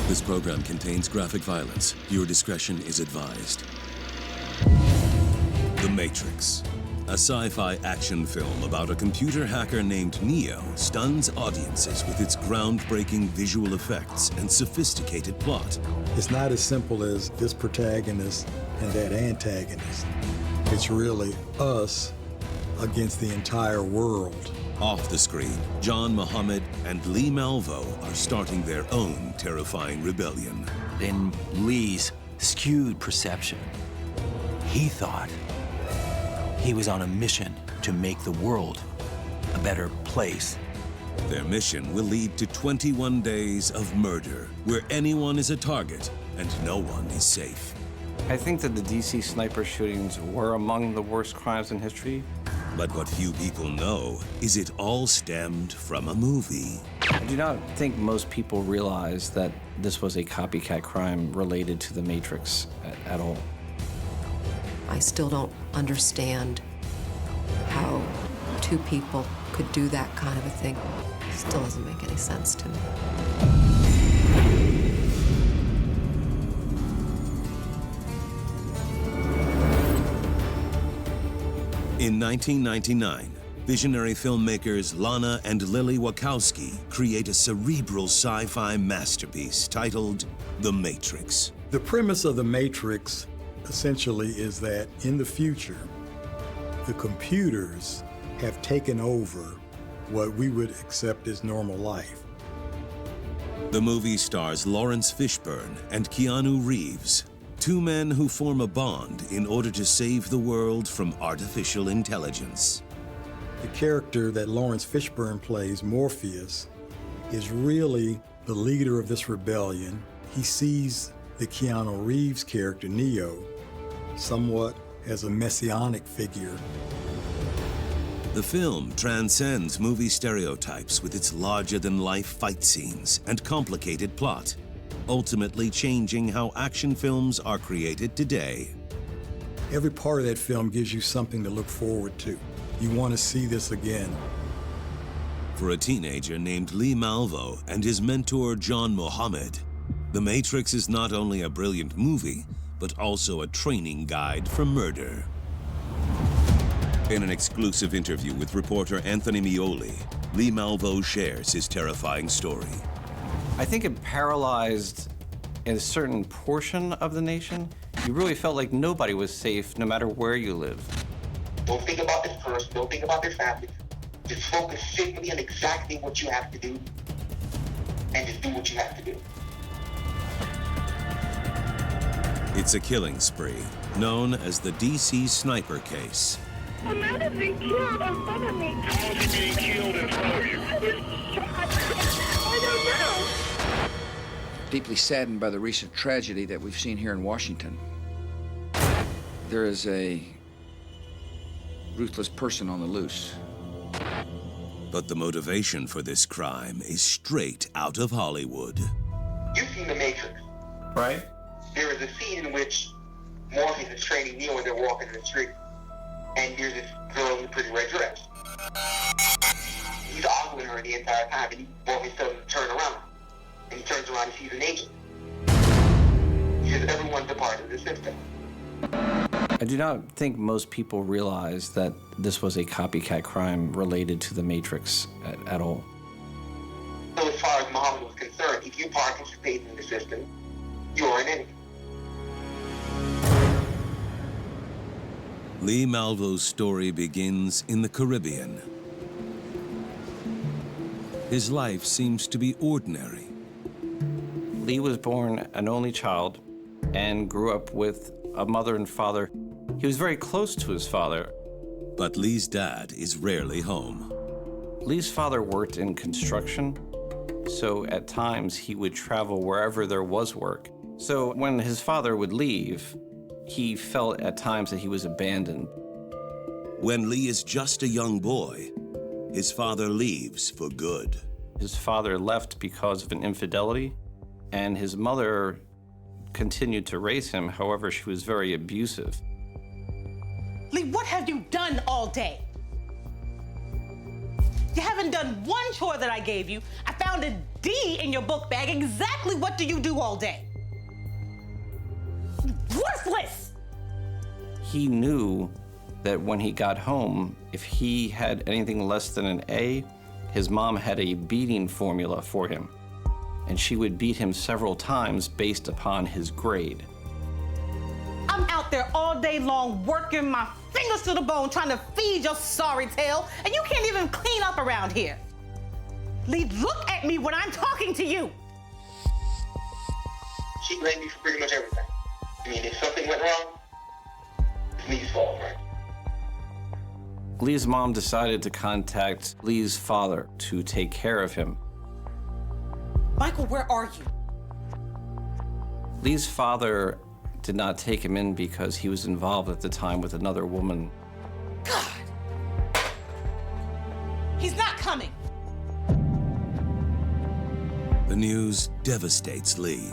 This program contains graphic violence. Viewer discretion is advised. The Matrix, a sci-fi action film about a computer hacker named Neo stuns audiences with its groundbreaking visual effects and sophisticated plot. It's not as simple as this protagonist and that antagonist. It's really us against the entire world. Off the screen, John Muhammad and Lee Malvo are starting their own terrifying rebellion. In Lee's skewed perception, he thought he was on a mission to make the world a better place. Their mission will lead to 21 days of murder, where anyone is a target and no one is safe. I think that the DC sniper shootings were among the worst crimes in history. But what few people know is it all stemmed from a movie. I do not think most people realize that this was a copycat crime related to The Matrix at all. I still don't understand how two people could do that kind of a thing. It still doesn't make any sense to me. In 1999, visionary filmmakers Lana and Lily Wachowski create a cerebral sci-fi masterpiece titled The Matrix. The premise of The Matrix essentially is that in the future, the computers have taken over what we would accept as normal life. The movie stars Lawrence Fishburne and Keanu Reeves, two men who form a bond in order to save the world from artificial intelligence. The character that Lawrence Fishburne plays, Morpheus, is really the leader of this rebellion. He sees the Keanu Reeves character, Neo, somewhat as a messianic figure. The film transcends movie stereotypes with its larger-than-life fight scenes and complicated plot, ultimately changing how action films are created today. Every part of that film gives you something to look forward to. You want to see this again. For a teenager named Lee Malvo and his mentor John Muhammad, The Matrix is not only a brilliant movie, but also a training guide for murder. In an exclusive interview with reporter Anthony Mioli, Lee Malvo shares his terrifying story. I think it paralyzed a certain portion of the nation. You really felt like nobody was safe no matter where you lived. Don't think about this person, don't think about their family. Just focus simply on exactly what you have to do, and just do what you have to do. It's a killing spree, known as the DC Sniper Case. A man has been killed in front of me. How is he being killed in front of you? I don't know. Deeply saddened by the recent tragedy that we've seen here in Washington. There is a ruthless person on the loose. But the motivation for this crime is straight out of Hollywood. You've seen The Matrix. Right? There is a scene in which Morpheus is training Neo when they're walking in the street. And there's this girl in a pretty red dress. He's ogling her the entire time, and Morpheus tells him to turn around. And he turns around and sees an agent. He says everyone's a part of the system. I do not think most people realize that this was a copycat crime related to The Matrix at all. So as far as Muhammad was concerned, if you participate in the system, you're an enemy. Lee Malvo's story begins in the Caribbean. His life seems to be ordinary. Lee was born an only child and grew up with a mother and father. He was very close to his father. But Lee's dad is rarely home. Lee's father worked in construction, so at times he would travel wherever there was work. So when his father would leave, he felt at times that he was abandoned. When Lee is just a young boy, his father leaves for good. His father left because of an infidelity, and his mother continued to raise him. However, she was very abusive. Lee, what have you done all day? You haven't done one chore that I gave you. I found a D in your book bag. Exactly what do you do all day? Worthless! He knew that when he got home, if he had anything less than an A, his mom had a beating formula for him. And she would beat him several times based upon his grade. I'm out there all day long working my fingers to the bone trying to feed your sorry tail, and you can't even clean up around here. Lee, look at me when I'm talking to you. She blamed me for pretty much everything. I mean, if something went wrong, it's Lee's fault, right? Lee's mom decided to contact Lee's father to take care of him. Michael, where are you? Lee's father did not take him in because he was involved at the time with another woman. God! He's not coming. The news devastates Lee.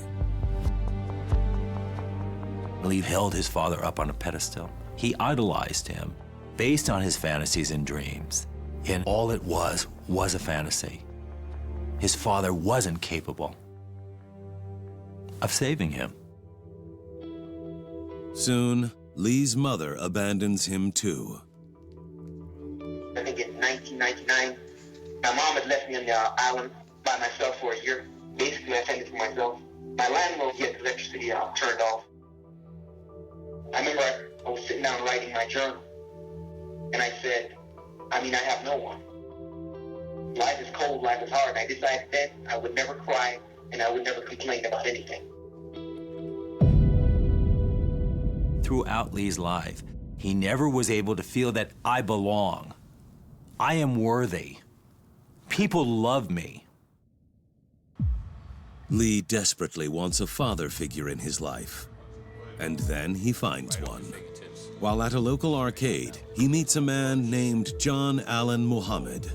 Lee held his father up on a pedestal. He idolized him based on his fantasies and dreams. And all it was a fantasy. His father wasn't capable of saving him. Soon, Lee's mother abandons him too. I think in 1999, my mom had left me on the island by myself for a year. Basically, I fended for myself. My landlord, he had the electricity turned off. I remember I was sitting down writing my journal, and I said, I have no one. Life is cold, life is hard. I decided then I would never cry, and I would never complain about anything. Throughout Lee's life, he never was able to feel that I belong. I am worthy. People love me. Lee desperately wants a father figure in his life. And then he finds one. While at a local arcade, he meets a man named John Allen Muhammad.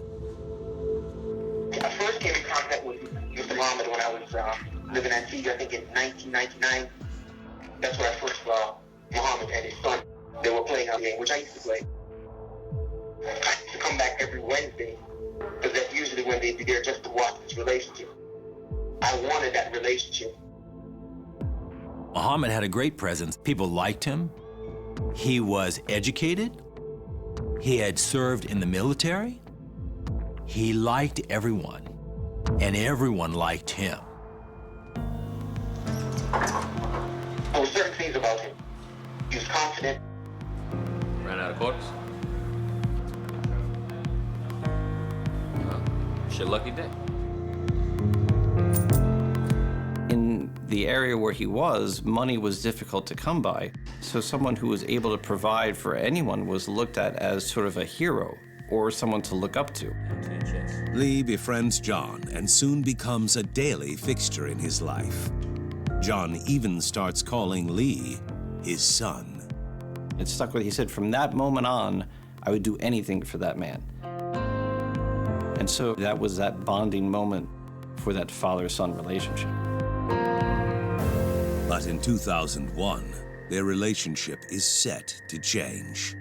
I first came in contact with Mr. Muhammad when I was living in Antigua, I think in 1999. That's where I first saw Muhammad and his son. They were playing a game, which I used to play. I used to come back every Wednesday, because that's usually when they'd be there just to watch this relationship. I wanted that relationship. Muhammad had a great presence. People liked him. He was educated. He had served in the military. He liked everyone, and everyone liked him. There were certain things about him. He was confident. Ran out of quarters? Well, shit lucky day. In the area where he was, money was difficult to come by. So someone who was able to provide for anyone was looked at as sort of a hero or someone to look up to. Lee befriends John and soon becomes a daily fixture in his life. John even starts calling Lee his son. It stuck with, he said, from that moment on, I would do anything for that man. And so that was that bonding moment for that father-son relationship. But in 2001, their relationship is set to change.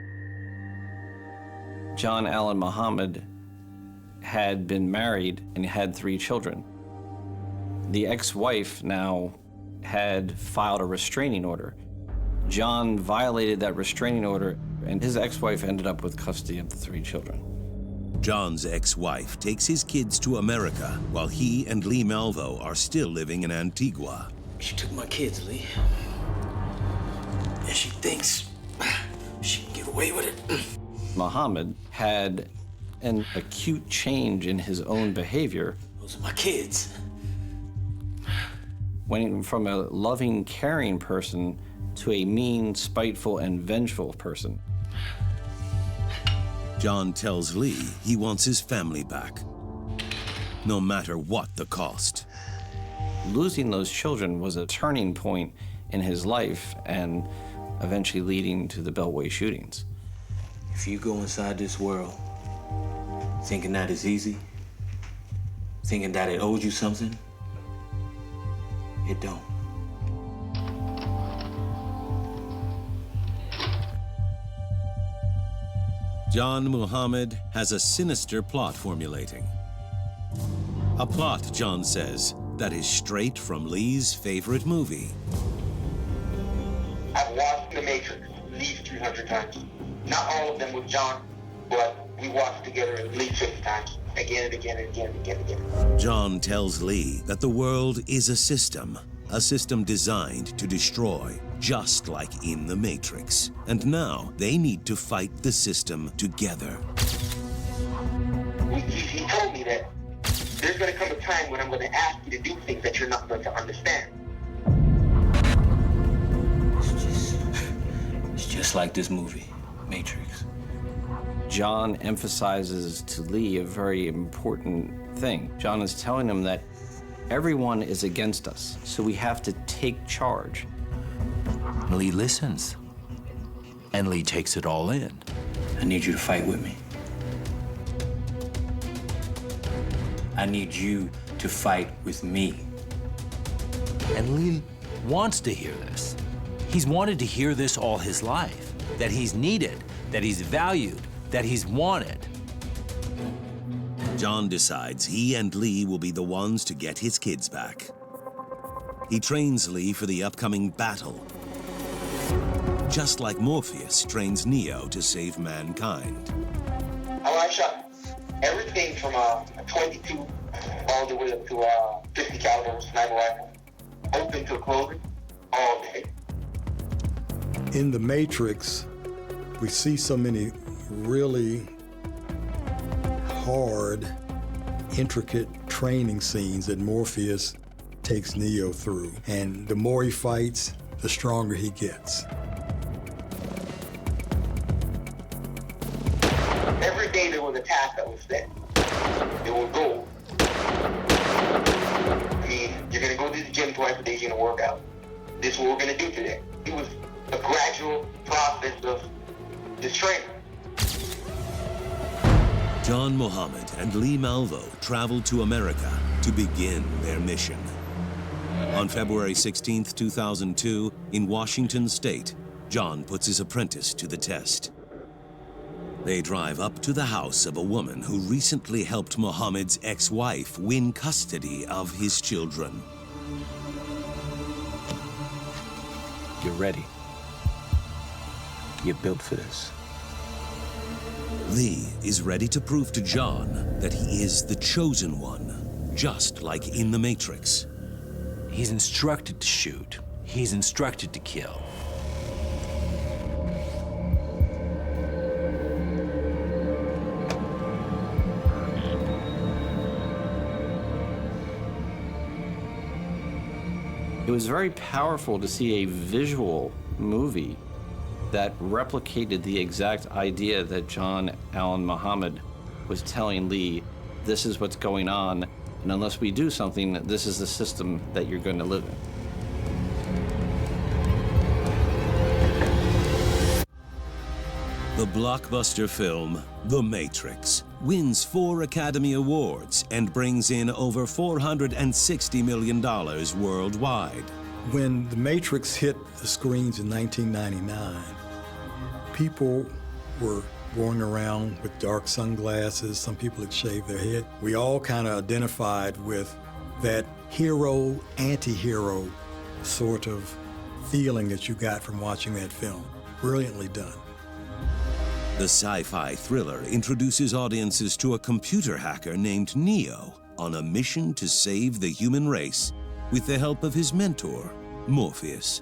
John Allen Muhammad had been married and had 3 children. The ex-wife now had filed a restraining order. John violated that restraining order, and his ex-wife ended up with custody of the 3 children. John's ex-wife takes his kids to America while he and Lee Malvo are still living in Antigua. She took my kids, Lee. And she thinks she can get away with it. Muhammad had an acute change in his own behavior. Those are my kids. Went from a loving, caring person to a mean, spiteful, and vengeful person. John tells Lee he wants his family back, no matter what the cost. Losing those children was a turning point in his life and eventually leading to the Beltway shootings. If you go inside this world thinking that it's easy, thinking that it owes you something, it don't. John Muhammad has a sinister plot formulating. A plot, John says, that is straight from Lee's favorite movie. I've watched The Matrix at least 300 times. Not all of them with John, but we watched together at least 50 times. Again and again and again and again and again. John tells Lee that the world is a system designed to destroy, just like in The Matrix. And now they need to fight the system together. He told me that there's going to come a time when I'm going to ask you to do things that you're not going to understand. It's just like this movie, Matrix. John emphasizes to Lee a very important thing. John is telling him that everyone is against us, so we have to take charge. Lee listens, and Lee takes it all in. I need you to fight with me. I need you to fight with me. And Lee wants to hear this. He's wanted to hear this all his life, that he's needed, that he's valued, that he's wanted. John decides he and Lee will be the ones to get his kids back. He trains Lee for the upcoming battle, just like Morpheus trains Neo to save mankind. I shot everything from a 22 all the way up to a 50 caliber sniper rifle, open to closing, all day. In The Matrix, we see so many really hard, intricate training scenes that Morpheus takes Neo through. And the more he fights, the stronger he gets. Every day there was a task that was set. There was goals. I mean, you're gonna go to the gym twice a day, you're gonna work out. This is what we're gonna do today. It was a gradual process of this training. John Muhammad and Lee Malvo traveled to America to begin their mission. On February 16, 2002, in Washington State, John puts his apprentice to the test. They drive up to the house of a woman who recently helped Muhammad's ex-wife win custody of his children. You're ready. You're built for this. Lee is ready to prove to John that he is the chosen one, just like in The Matrix. He's instructed to shoot. He's instructed to kill. It was very powerful to see a visual movie that replicated the exact idea that John Allen Muhammad was telling Lee, this is what's going on, and unless we do something, this is the system that you're going to live in. The blockbuster film, The Matrix, wins 4 Academy Awards and brings in over $460 million worldwide. When The Matrix hit the screens in 1999, people were going around with dark sunglasses. Some people had shaved their head. We all kind of identified with that hero, anti-hero sort of feeling that you got from watching that film. Brilliantly done. The sci-fi thriller introduces audiences to a computer hacker named Neo on a mission to save the human race with the help of his mentor, Morpheus.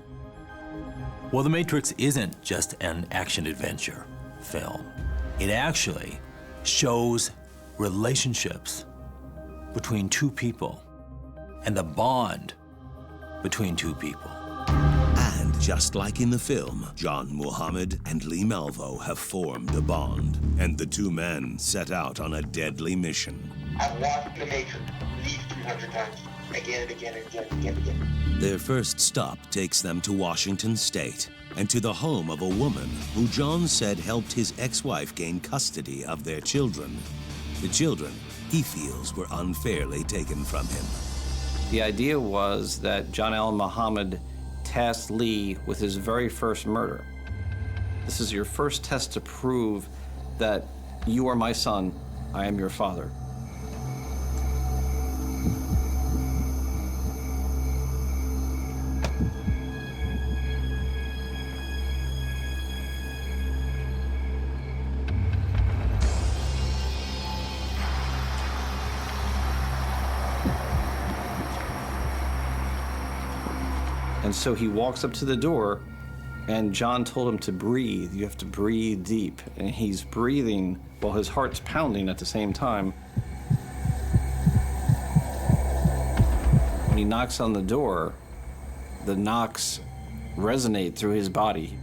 Well, The Matrix isn't just an action-adventure film. It actually shows relationships between two people and the bond between two people. And just like in the film, John Muhammad and Lee Malvo have formed a bond, and the two men set out on a deadly mission. I've watched The Matrix at least 300 times, again and again and again and again and again. Their first stop takes them to Washington State and to the home of a woman who John said helped his ex-wife gain custody of their children. The children he feels were unfairly taken from him. The idea was that John Allen Muhammad tasked Lee with his very first murder. This is your first test to prove that you are my son, I am your father. And so he walks up to the door, and John told him to breathe. You have to breathe deep. And he's breathing while his heart's pounding at the same time. When he knocks on the door, the knocks resonate through his body.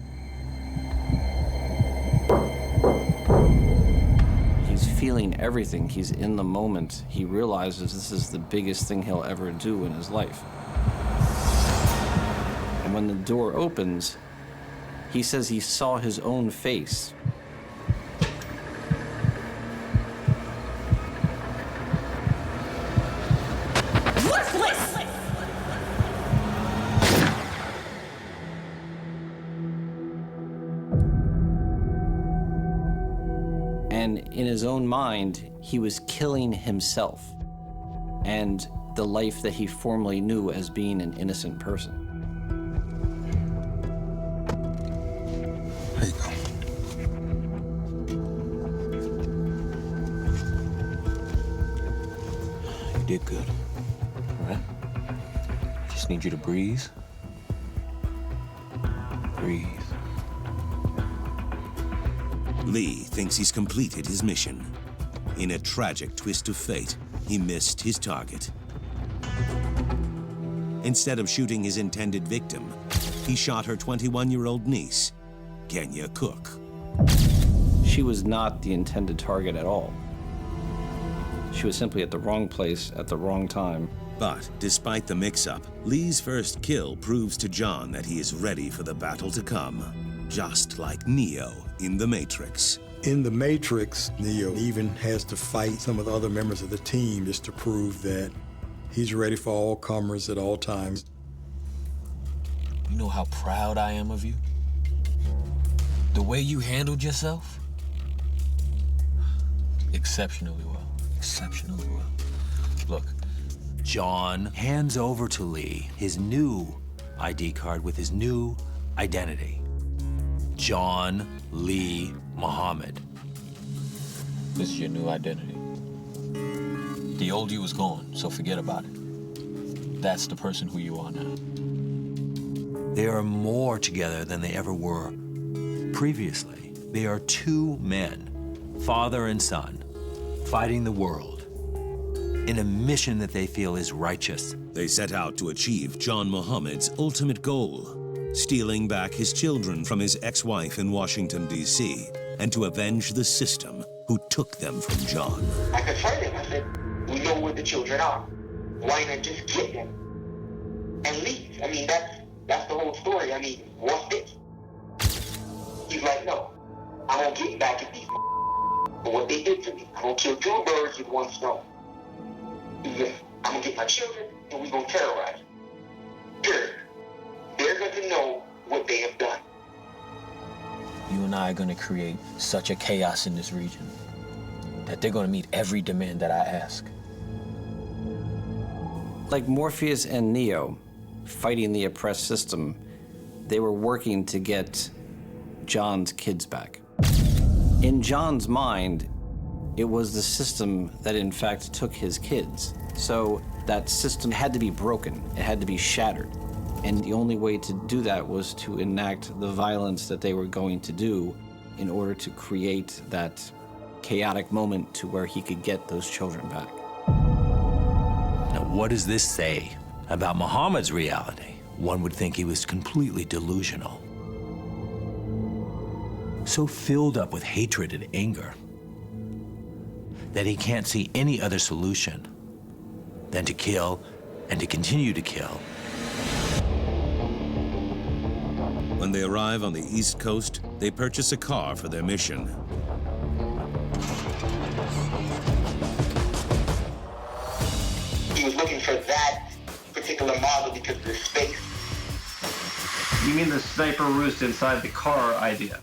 He's feeling everything. He's in the moment. He realizes this is the biggest thing he'll ever do in his life. And when the door opens, he says he saw his own face. Worthless! And in his own mind, he was killing himself and the life that he formerly knew as being an innocent person. There you go. You did good. All right? Just need you to breathe. Breathe. Lee thinks he's completed his mission. In a tragic twist of fate, he missed his target. Instead of shooting his intended victim, he shot her 21-year-old niece, Kenya Cook. She was not the intended target at all. She was simply at the wrong place at the wrong time. But despite the mix-up, Lee's first kill proves to John that he is ready for the battle to come, just like Neo in The Matrix. In The Matrix, Neo even has to fight some of the other members of the team just to prove that he's ready for all comers at all times. You know how proud I am of you? The way you handled yourself? Exceptionally well. Exceptionally well. Look, John hands over to Lee his new ID card with his new identity. John Lee Muhammad. this is your new identity. The old you is gone, so forget about it. That's the person who you are now. They are more together than they ever were previously. They are two men, father and son, fighting the world in a mission that they feel is righteous. They set out to achieve John Muhammad's ultimate goal, stealing back his children from his ex-wife in Washington, D.C., and to avenge the system who took them from John. I confronted him. I said, we know where the children are. Why not just get them and leave? I mean, that's the whole story. I mean, what's it? He's like, no, I'm going to get back at these for what they did to me. I'm going to kill two birds with one stone. I'm going to get my children, and we're going to terrorize them. Period. They're going to know what they have done. You and I are going to create such a chaos in this region that they're going to meet every demand that I ask. Like Morpheus and Neo fighting the oppressed system, they were working to get John's kids back. In John's mind, it was the system that in fact took his kids. So that system had to be broken, it had to be shattered. And the only way to do that was to enact the violence that they were going to do in order to create that chaotic moment to where he could get those children back. Now, what does this say about Muhammad's reality? One would think he was completely delusional. So filled up with hatred and anger that he can't see any other solution than to kill and to continue to kill. When they arrive on the East Coast, they purchase a car for their mission. He was looking for that particular model because of the space. You mean the sniper roost inside the car idea?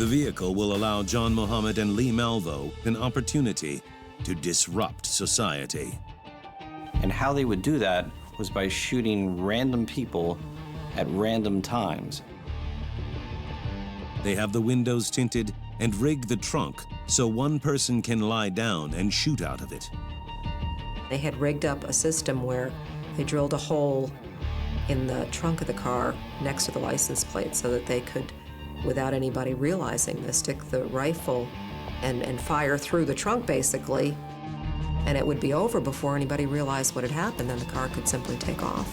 The vehicle will allow John Muhammad and Lee Malvo an opportunity to disrupt society. And how they would do that was by shooting random people at random times. They have the windows tinted and rig the trunk so one person can lie down and shoot out of it. They had rigged up a system where they drilled a hole in the trunk of the car next to the license plate so that they could, without anybody realizing this, stick the rifle and fire through the trunk, basically, and it would be over before anybody realized what had happened, then the car could simply take off.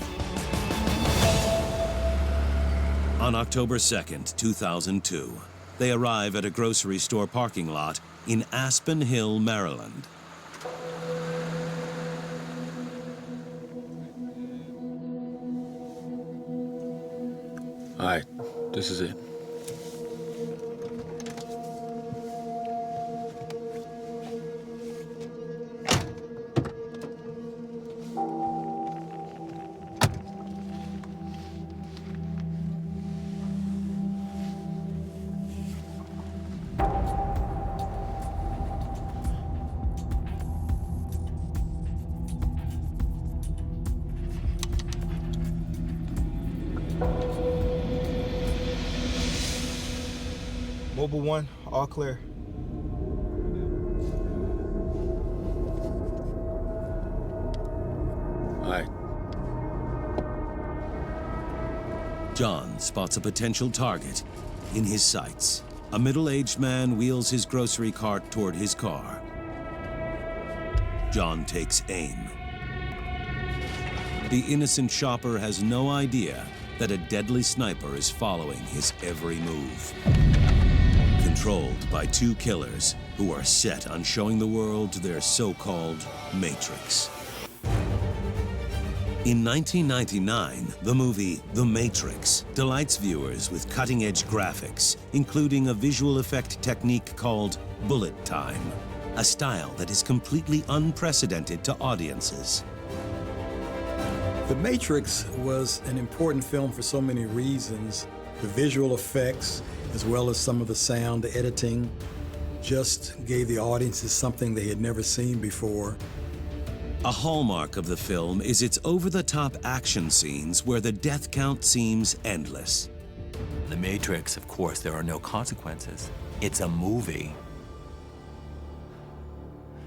On October 2nd, 2002, they arrive at a grocery store parking lot in Aspen Hill, Maryland. All right, this is it. Mobile 1, all clear. All right. John spots a potential target in his sights. A middle-aged man wheels his grocery cart toward his car. John takes aim. The innocent shopper has no idea that a deadly sniper is following his every move. Controlled by two killers who are set on showing the world their so-called Matrix. In 1999, the movie The Matrix delights viewers with cutting-edge graphics, including a visual effect technique called bullet time, a style that is completely unprecedented to audiences. The Matrix was an important film for so many reasons. The visual effects, as well as some of the sound, the editing, just gave the audiences something they had never seen before. A hallmark of the film is its over-the-top action scenes where the death count seems endless. In The Matrix, of course, there are no consequences. It's a movie.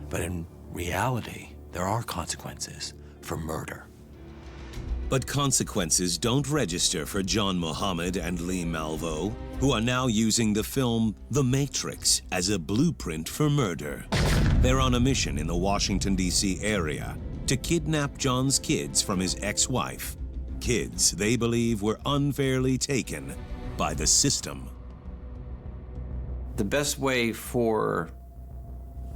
But in reality, there are consequences for murder. But consequences don't register for John Muhammad and Lee Malvo, who are now using the film The Matrix as a blueprint for murder. They're on a mission in the Washington, D.C. area to kidnap John's kids from his ex-wife. Kids they believe were unfairly taken by the system. The best way for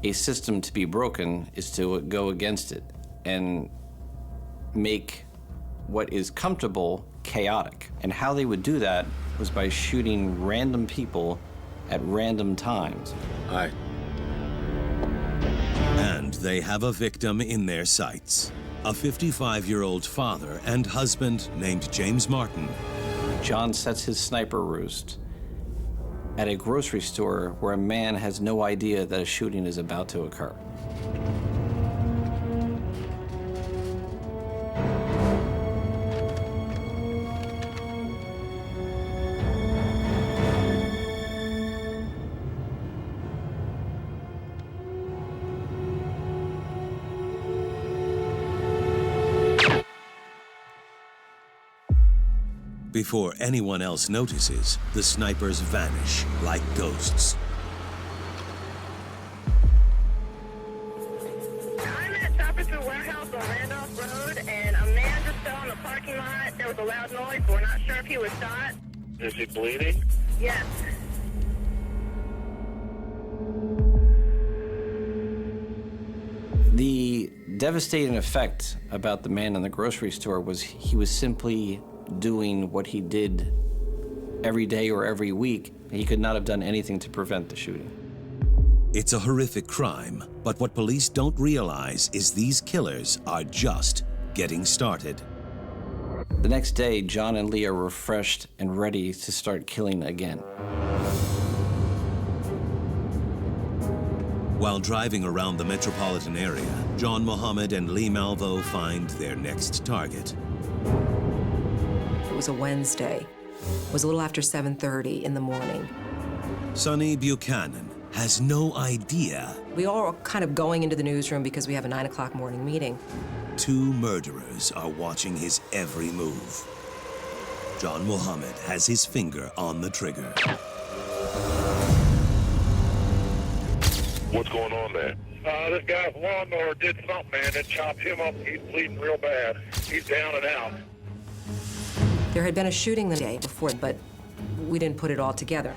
a system to be broken is to go against it and make what is comfortable chaotic. And how they would do that was by shooting random people at random times. All right. And they have a victim in their sights. A 55-year-old father and husband named James Martin. John sets his sniper roost at a grocery store where a man has no idea that a shooting is about to occur. Before anyone else notices, the snipers vanish like ghosts. I'm at Shopperton Warehouse on Randolph Road, and a man just fell in the parking lot. There was a loud noise, but we're not sure if he was shot. Is he bleeding? Yes. The devastating effect about the man in the grocery store was he was simply doing what he did every day or every week. He could not have done anything to prevent the shooting. It's a horrific crime, but what police don't realize is these killers are just getting started. The next day, John and Lee are refreshed and ready to start killing again. While driving around the metropolitan area, John Muhammad and Lee Malvo find their next target. It was a Wednesday. It was a little after 7:30 in the morning. Sonny Buchanan has no idea We all are kind of going into the newsroom because we have a 9 o'clock morning meeting. 2 murderers are watching his every move. John Muhammad has his finger on the trigger. What's going on there? This guy's lawnmower did something, man. It chopped him up. He's bleeding real bad. He's down and out. There had been a shooting the day before, but we didn't put it all together.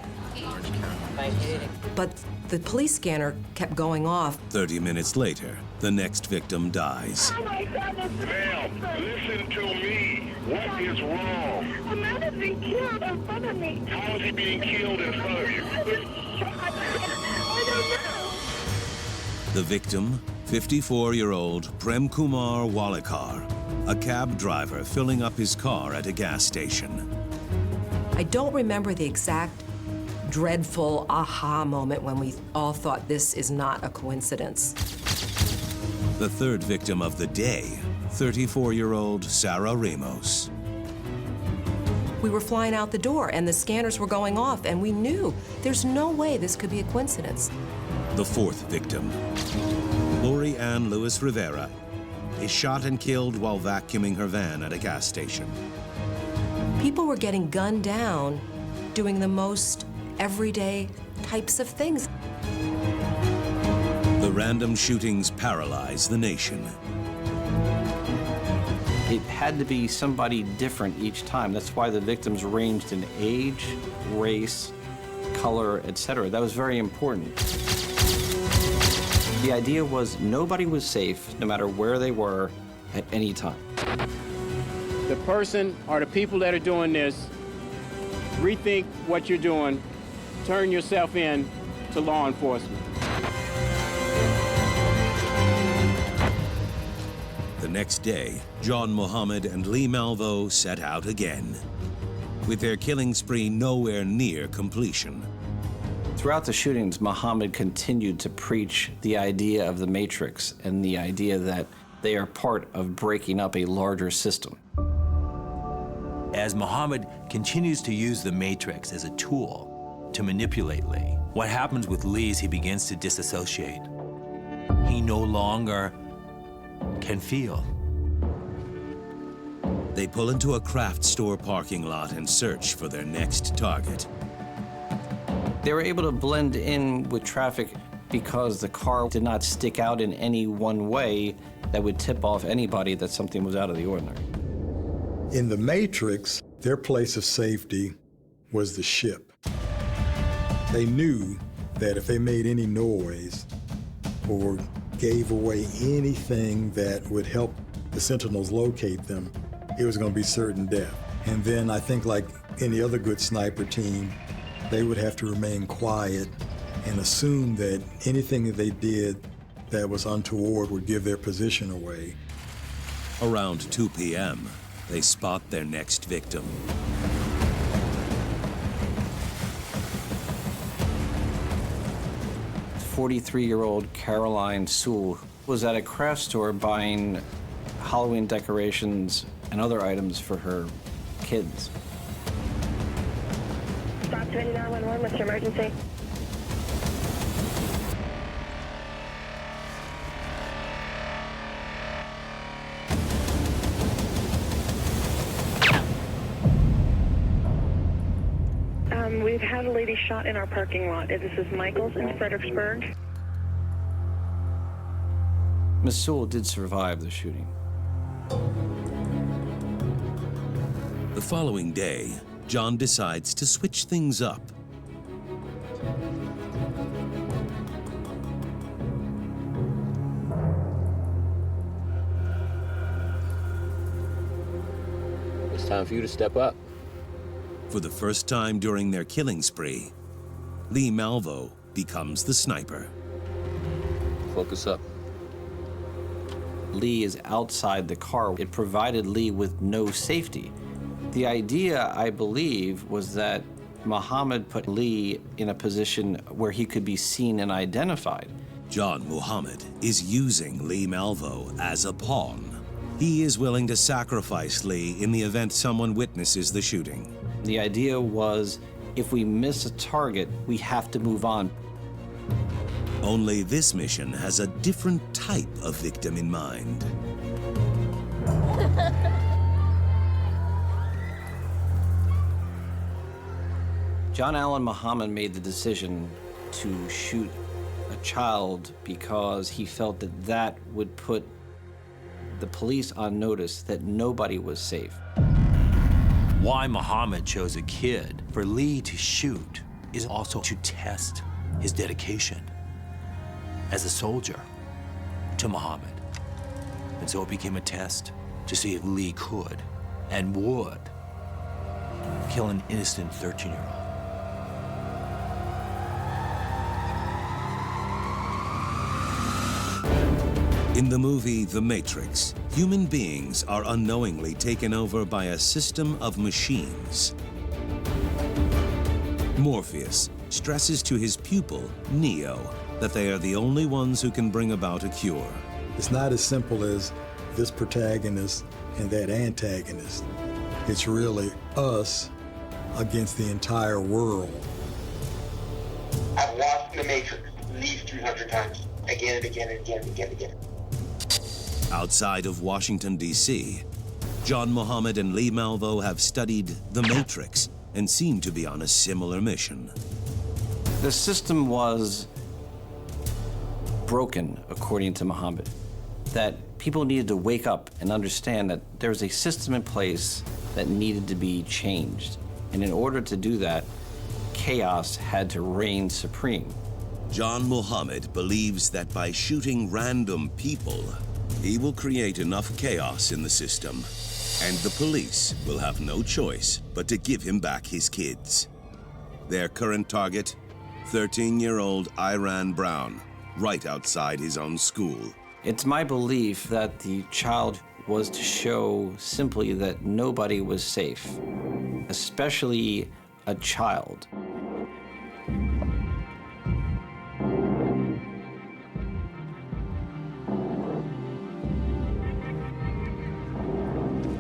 But the police scanner kept going off. 30 minutes later, the next victim dies. Oh my God, Ma'am, listen to me. What is wrong? a man has been killed in front of me. How is he being killed in front of you? I was shot. I don't know. The victim, 54-year-old Prem Kumar Walikar, a cab driver filling up his car at a gas station. I don't remember the exact dreadful aha moment when we all thought this is not a coincidence. The third victim of the day, 34-year-old Sarah Ramos. We were flying out the door and the scanners were going off, and we knew there's no way this could be a coincidence. The fourth victim, Lori Ann Lewis Rivera, is shot and killed while vacuuming her van at a gas station. People were getting gunned down doing the most everyday types of things. The random shootings paralyze the nation. It had to be somebody different each time. That's why the victims ranged in age, race, color, etc. That was very important. The idea was nobody was safe, no matter where they were, at any time. The person or the people that are doing this, rethink what you're doing, turn yourself in to law enforcement. The next day, John Muhammad and Lee Malvo set out again, with their killing spree nowhere near completion. Throughout the shootings, Muhammad continued to preach the idea of the Matrix and the idea that they are part of breaking up a larger system. As Muhammad continues to use the Matrix as a tool to manipulate Lee, what happens with Lee is he begins to disassociate. He no longer can feel. They pull into a craft store parking lot and search for their next target. They were able to blend in with traffic because the car did not stick out in any one way that would tip off anybody that something was out of the ordinary. In the Matrix, their place of safety was the ship. They knew that if they made any noise or gave away anything that would help the Sentinels locate them, it was going to be certain death. And then I think, like any other good sniper team, they would have to remain quiet and assume that anything that they did that was untoward would give their position away. Around 2 p.m., they spot their next victim. "43-year-old Caroline Sewell was at a craft store buying Halloween decorations and other items for her kids. Stop 2911, what's your emergency? We've had a lady shot in our parking lot. This is Michaels in Fredericksburg. Miss Sewell did survive the shooting. The following day, John decides to switch things up. It's time for you to step up. For the first time during their killing spree, Lee Malvo becomes the sniper. Focus up. Lee is outside the car. It provided Lee with no safety. The idea, I believe, was that Muhammad put Lee in a position where he could be seen and identified. John Muhammad is using Lee Malvo as a pawn. He is willing to sacrifice Lee in the event someone witnesses the shooting. The idea was, if we miss a target, we have to move on. Only this mission has a different type of victim in mind. John Allen Muhammad made the decision to shoot a child because he felt that that would put the police on notice that nobody was safe. Why Muhammad chose a kid for Lee to shoot is also to test his dedication as a soldier to Muhammad. And so it became a test to see if Lee could and would kill an innocent 13-year-old. In the movie The Matrix, human beings are unknowingly taken over by a system of machines. Morpheus stresses to his pupil, Neo, that they are the only ones who can bring about a cure. It's not as simple as this protagonist and that antagonist. It's really us against the entire world. I've watched The Matrix at least 200 times, again and again and again and again and again. Outside of Washington, D.C., John Muhammad and Lee Malvo have studied The Matrix and seem to be on a similar mission. The system was broken, according to Muhammad, that people needed to wake up and understand that there was a system in place that needed to be changed. And in order to do that, chaos had to reign supreme. John Muhammad believes that by shooting random people, he will create enough chaos in the system, and the police will have no choice but to give him back his kids. Their current target, 13-year-old Iran Brown, right outside his own school. It's my belief that the child was to show simply that nobody was safe, especially a child.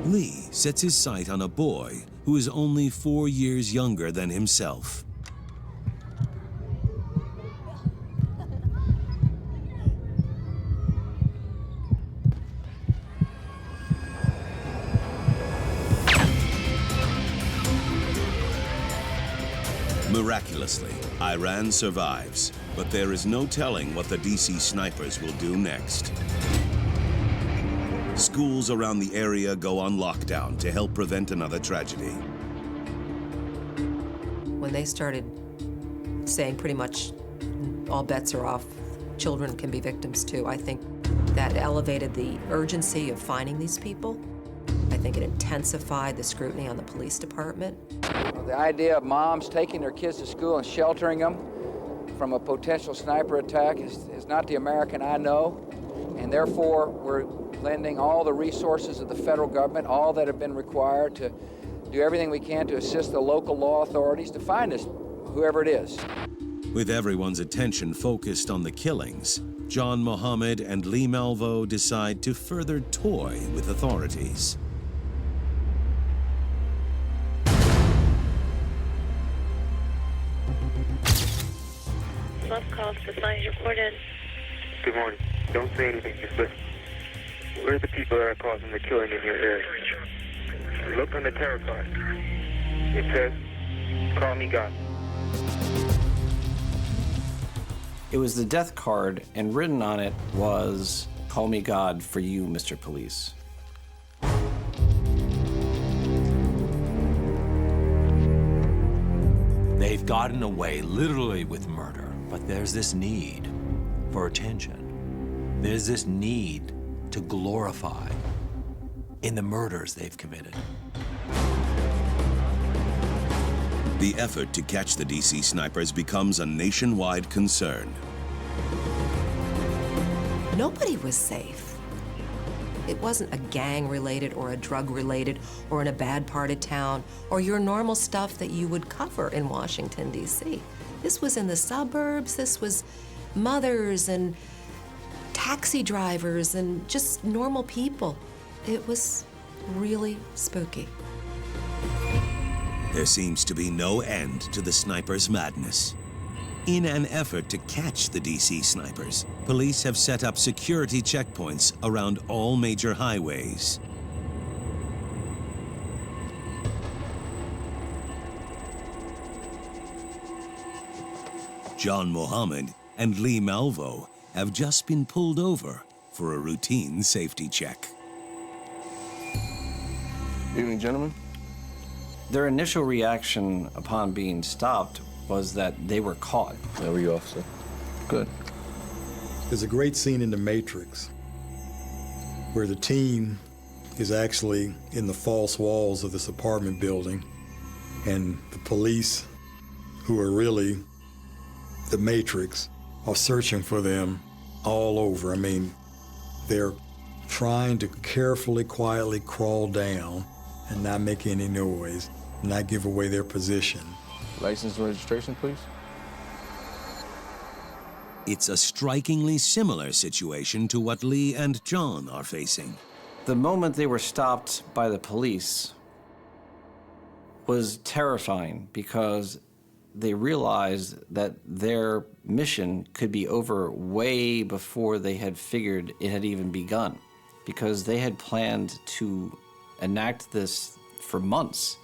Lee sets his sight on a boy who is only 4 years younger than himself. Miraculously, Iran survives, but there is no telling what the DC snipers will do next. Schools around the area go on lockdown to help prevent another tragedy. When they started saying pretty much all bets are off, children can be victims too, I think that elevated the urgency of finding these people. I think it intensified the scrutiny on the police department. The idea of moms taking their kids to school and sheltering them from a potential sniper attack is not the American I know, and therefore we're lending all the resources of the federal government, all that have been required to do everything we can to assist the local law authorities to find us, whoever it is. With everyone's attention focused on the killings, John Muhammad and Lee Malvo decide to further toy with authorities. Love calls for signs reported. Good morning. Don't say anything, just listen. Where are the people that are causing the killing in your area? Look on the terror card. It says, call me God. It was the death card, and written on it was, call me God for you, Mr. Police. They've gotten away literally with murder, but there's this need for attention. There's this need to glorify in the murders they've committed. The effort to catch the DC snipers becomes a nationwide concern. Nobody was safe. It wasn't a gang-related or a drug-related or in a bad part of town or your normal stuff that you would cover in Washington, D.C. This was in the suburbs. This was mothers and taxi drivers and just normal people. It was really spooky. There seems to be no end to the sniper's madness. In an effort to catch the DC snipers, police have set up security checkpoints around all major highways. John Muhammad and Lee Malvo have just been pulled over for a routine safety check. Evening, gentlemen. Their initial reaction upon being stopped was that they were caught. How are you, officer? Good. There's a great scene in The Matrix where the team is actually in the false walls of this apartment building, and the police, who are really the Matrix, are searching for them all over. I mean, they're trying to carefully, quietly crawl down and not make any noise, not give away their position. License and registration, please. It's a strikingly similar situation to what Lee and John are facing. The moment they were stopped by the police was terrifying because they realized that their mission could be over way before they had figured it had even begun, because they had planned to enact this for months.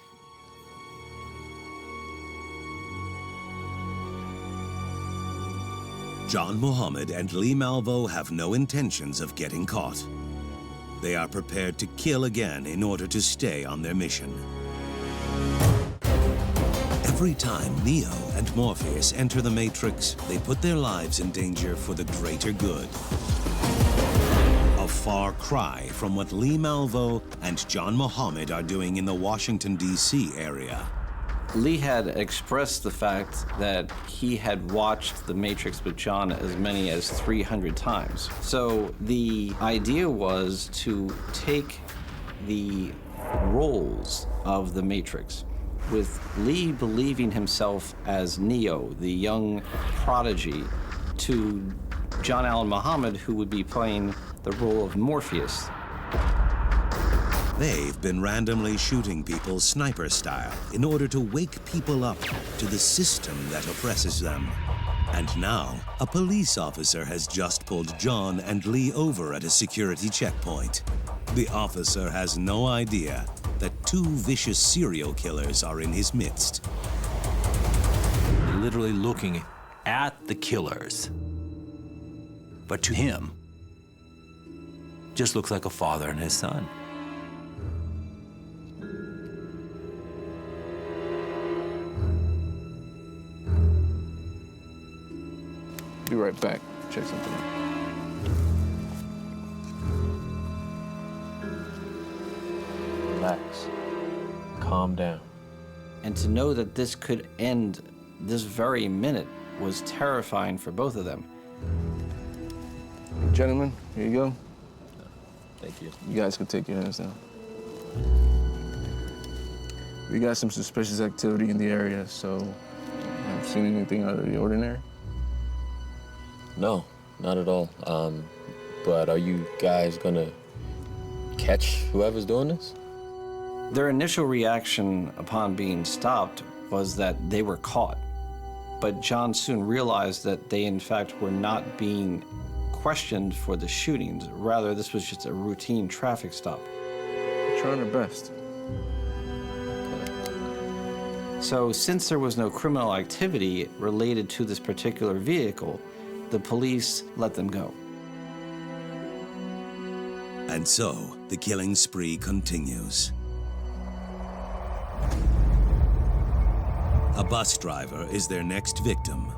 John Muhammad and Lee Malvo have no intentions of getting caught. They are prepared to kill again in order to stay on their mission. Every time Neo and Morpheus enter the Matrix, they put their lives in danger for the greater good. A far cry from what Lee Malvo and John Muhammad are doing in the Washington, D.C. area. Lee had expressed the fact that he had watched The Matrix with John as many as 300 times. So the idea was to take the roles of The Matrix, with Lee believing himself as Neo, the young prodigy, to John Allen Muhammad, who would be playing the role of Morpheus. They've been randomly shooting people sniper style in order to wake people up to the system that oppresses them. And now, a police officer has just pulled John and Lee over at a security checkpoint. The officer has no idea that two vicious serial killers are in his midst. Literally looking at the killers. But to him, just looks like a father and his son. Be right back. Check something out. Relax. Calm down. And to know that this could end this very minute was terrifying for both of them. Gentlemen, here you go. Thank you. You guys can take your hands down. We got some suspicious activity in the area, so have you seen anything out of the ordinary? No, not at all. But are you guys gonna catch whoever's doing this? Their initial reaction upon being stopped was that they were caught. But John soon realized that they, in fact, were not being questioned for the shootings. Rather, this was just a routine traffic stop. We're trying our best. So, since there was no criminal activity related to this particular vehicle, the police let them go. And so, the killing spree continues. A bus driver is their next victim.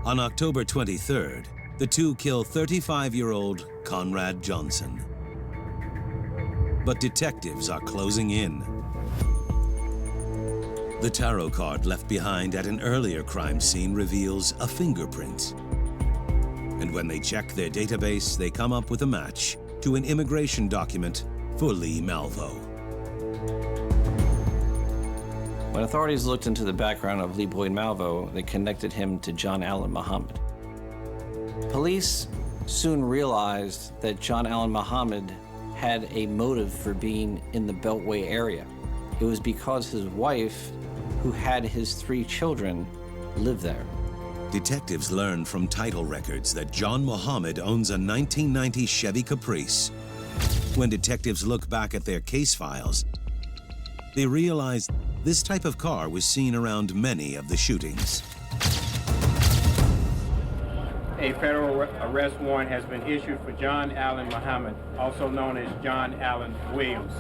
On October 23rd, the two kill 35-year-old Conrad Johnson. But detectives are closing in. The tarot card left behind at an earlier crime scene reveals a fingerprint. And when they check their database, they come up with a match to an immigration document for Lee Malvo. When authorities looked into the background of Lee Boyd Malvo, they connected him to John Allen Muhammad. Police soon realized that John Allen Muhammad had a motive for being in the Beltway area. It was because his wife, who had his 3 children, lived there. Detectives learned from title records that John Muhammad owns a 1990 Chevy Caprice. When detectives look back at their case files, they realize this type of car was seen around many of the shootings. A federal arrest warrant has been issued for John Allen Muhammad, also known as John Allen Williams.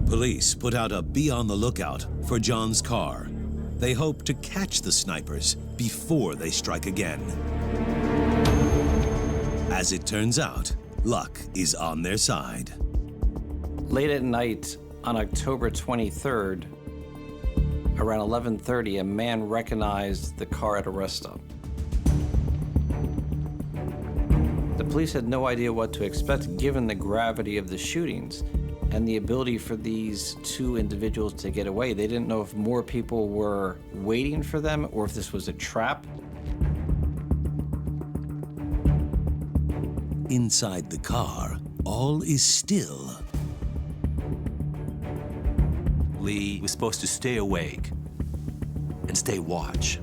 Police put out a be on the lookout for John's car. They hope to catch the snipers before they strike again. As it turns out, luck is on their side. Late at night on October 23rd, around 11:30, a man recognized the car at a rest stop. The police had no idea what to expect given the gravity of the shootings and the ability for these 2 individuals to get away. They didn't know if more people were waiting for them or if this was a trap. Inside the car, all is still. Lee was supposed to stay awake and stay watch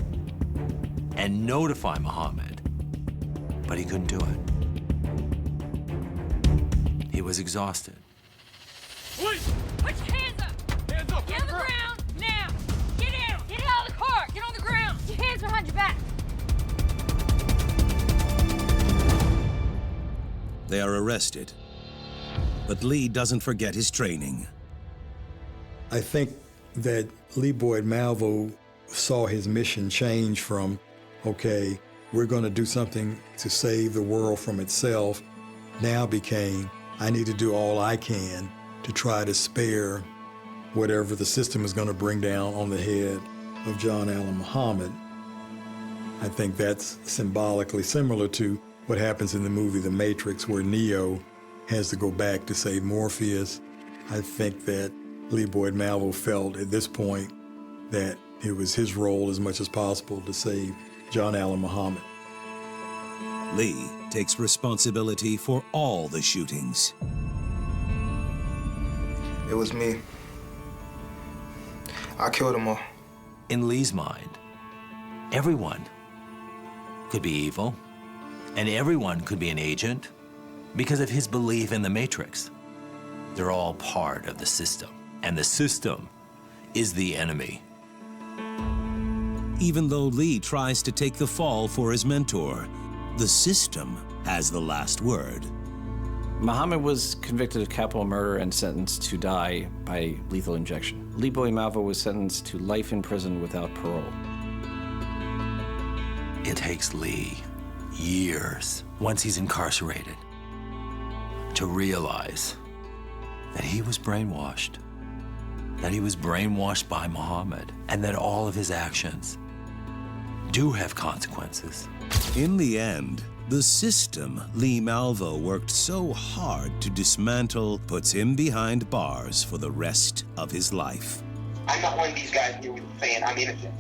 and notify Muhammad, but he couldn't do it. He was exhausted. Police! Put your hands up! Hands up! Get on the ground, now! Get down! Get out of the car! Get on the ground! Your hands behind your back! They are arrested. But Lee doesn't forget his training. I think that Lee Boyd Malvo saw his mission change from, okay, we're going to do something to save the world from itself, now became, I need to do all I can to try to spare whatever the system is going to bring down on the head of John Allen Muhammad. I think that's symbolically similar to what happens in the movie The Matrix, where Neo has to go back to save Morpheus. I think that Lee Boyd Malvo felt at this point that it was his role as much as possible to save John Allen Muhammad. Lee takes responsibility for all the shootings. It was me. I killed them all. In Lee's mind, everyone could be evil, and everyone could be an agent because of his belief in the Matrix. They're all part of the system, and the system is the enemy. Even though Lee tries to take the fall for his mentor, the system has the last word. Muhammad was convicted of capital murder and sentenced to die by lethal injection. Lee Boyd Malvo was sentenced to life in prison without parole. It takes Lee years, once he's incarcerated, to realize that he was brainwashed, by Muhammad, and that all of his actions do have consequences. In the end, the system Lee Malvo worked so hard to dismantle puts him behind bars for the rest of his life. I'm not one of these guys here saying I'm innocent.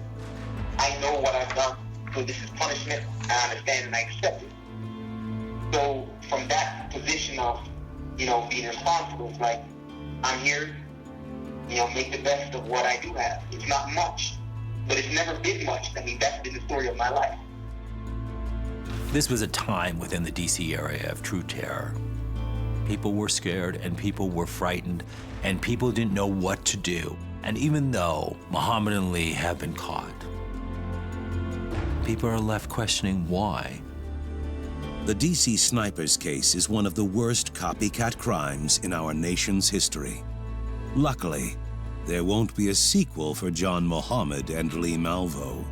I know what I've done, so this is punishment. I understand and I accept it. So from that position of, being responsible, it's like, I'm here, make the best of what I do have. It's not much, but it's never been much. I mean, that's been the story of my life. This was a time within the DC area of true terror. People were scared and people were frightened and people didn't know what to do. And even though Muhammad and Lee have been caught, people are left questioning why. The DC snipers case is one of the worst copycat crimes in our nation's history. Luckily, there won't be a sequel for John Muhammad and Lee Malvo.